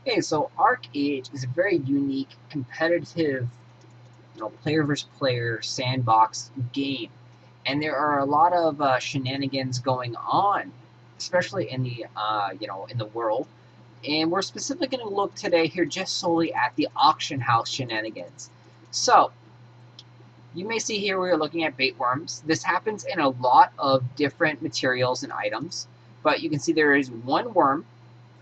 Okay, so Archeage is a very unique, competitive, player versus player sandbox game, and there are a lot of shenanigans going on, especially in the in the world. And we're specifically going to look today here just solely at the auction house shenanigans. So you may see here we're looking at bait worms. This happens in a lot of different materials and items, but you can see there is one worm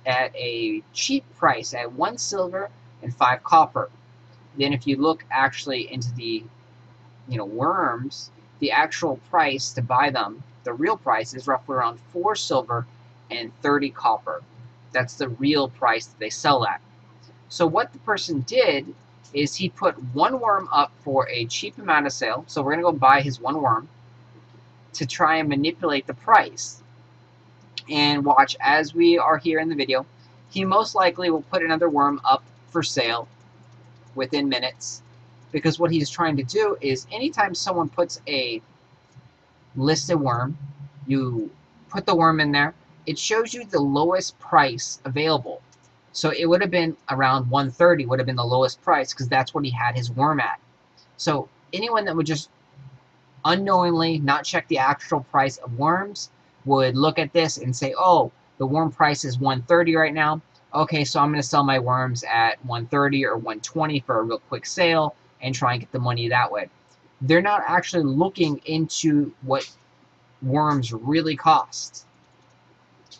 at a cheap price at 1 silver and 5 copper. Then if you look actually into the worms, the actual price to buy them, the real price is roughly around 4 silver and 30 copper. That's the real price that they sell at. So what the person did is he put one worm up for a cheap amount of sale. So we're going to go buy his one worm to try and manipulate the price. And watch, as we are here in the video, he most likely will put another worm up for sale within minutes, because what he's trying to do is anytime someone puts a listed worm, you put the worm in there, it shows you the lowest price available. So it would have been around 130 would have been the lowest price, because that's what he had his worm at. So anyone that would just unknowingly not check the actual price of worms would look at this and say, oh, the worm price is 130 right now. Okay, so I'm going to sell my worms at 130 or 120 for a real quick sale and try and get the money that way. They're not actually looking into what worms really cost.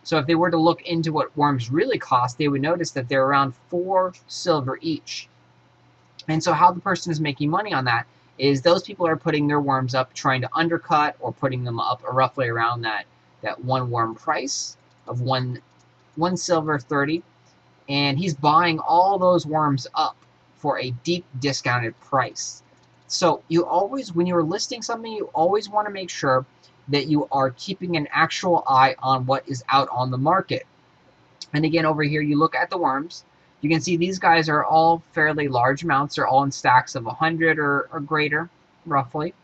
So if they were to look into what worms really cost, they would notice that they're around 4 silver each. And so how the person is making money on that is those people are putting their worms up, trying to undercut, or putting them up roughly around that one worm price of 1 silver 30, and he's buying all those worms up for a deep discounted price. So you always, when you're listing something, you always want to make sure that you are keeping an actual eye on what is out on the market. And again, over here, you look at the worms. You can see these guys are all fairly large amounts. They're all in stacks of 100 or greater, roughly.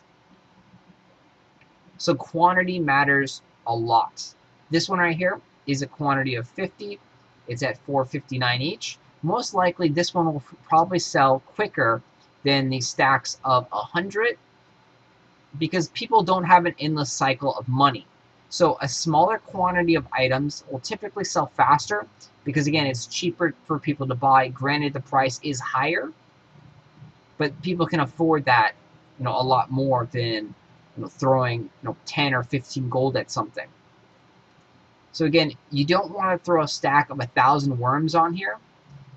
So quantity matters a lot. This one right here is a quantity of 50. It's at 4.59 each. Most likely this one will probably sell quicker than the stacks of 100, because people don't have an endless cycle of money. So a smaller quantity of items will typically sell faster, because again, it's cheaper for people to buy. Granted, the price is higher, but people can afford that a lot more than throwing 10 or 15 gold at something. So again, you don't want to throw a stack of 1,000 worms on here,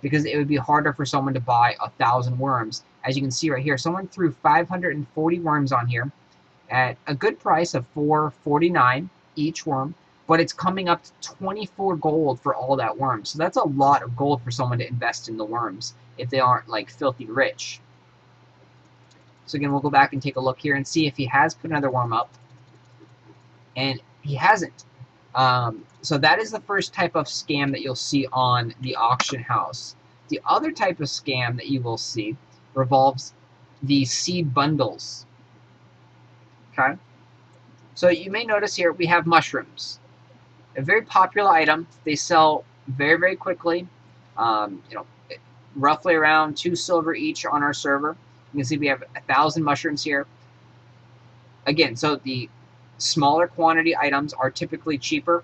because it would be harder for someone to buy 1,000 worms. As you can see right here, someone threw 540 worms on here at a good price of 4.49 each worm, but it's coming up to 24 gold for all that worm. So that's a lot of gold for someone to invest in the worms if they aren't like filthy rich. So again, we'll go back and take a look here and see if he has put another worm up. And he hasn't. So that is the first type of scam that you'll see on the auction house. The other type of scam that you will see revolves the seed bundles. Okay? So you may notice here we have mushrooms. A very popular item. They sell very, very quickly. Roughly around 2 silver each on our server. You can see we have 1,000 mushrooms here. Again, so the smaller quantity items are typically cheaper.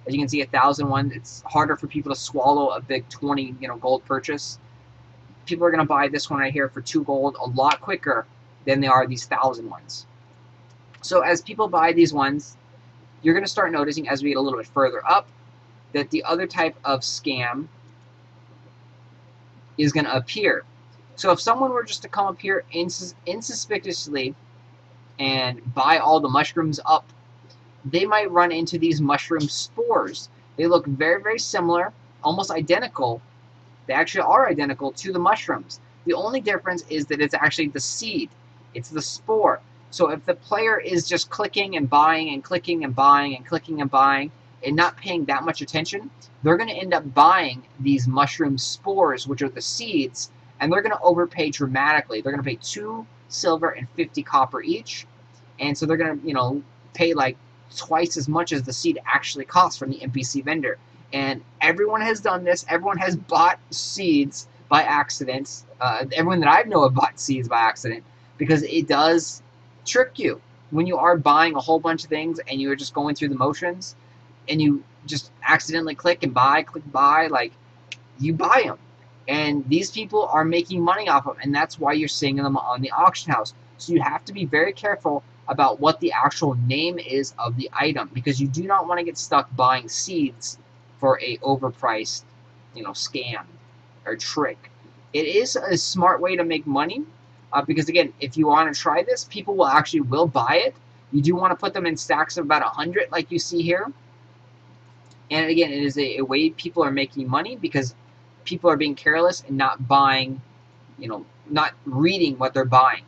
As you can see, 1,001, it's harder for people to swallow a big 20 gold purchase. People are going to buy this one right here for 2 gold a lot quicker than they are these 1,000 ones. So as people buy these ones, you're going to start noticing as we get a little bit further up that the other type of scam is going to appear. So if someone were just to come up here insuspiciously and buy all the mushrooms up, they might run into these mushroom spores. They look very, very similar, almost identical. They actually are identical to the mushrooms. The only difference is that it's actually the seed. It's the spore. So if the player is just clicking and buying and clicking and buying and clicking and buying and not paying that much attention, they're going to end up buying these mushroom spores, which are the seeds, and they're going to overpay dramatically. They're going to pay 2 silver and 50 copper each, and so they're going to pay like twice as much as the seed actually costs from the NPC vendor. And everyone has done this. Everyone has bought seeds by accident. Everyone that I know have bought seeds by accident, because it does trick you. When you are buying a whole bunch of things and you're just going through the motions and you just accidentally click buy, like, you buy them. And these people are making money off of them, and that's why you're seeing them on the auction house. So you have to be very careful about what the actual name is of the item, because you do not want to get stuck buying seeds for a overpriced, scam or trick. It is a smart way to make money, because again, if you want to try this, people will buy it. You do want to put them in stacks of about 100, like you see here. And again, it is a way people are making money, because people are being careless and not buying, not reading what they're buying.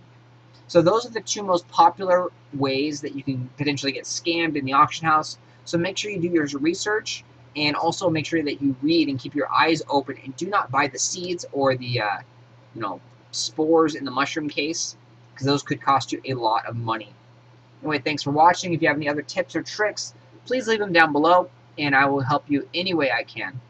So those are the two most popular ways that you can potentially get scammed in the auction house. So make sure you do your research, and also make sure that you read and keep your eyes open, and do not buy the seeds or the spores in the mushroom case, because those could cost you a lot of money. Anyway, thanks for watching. If you have any other tips or tricks, please leave them down below, and I will help you any way I can.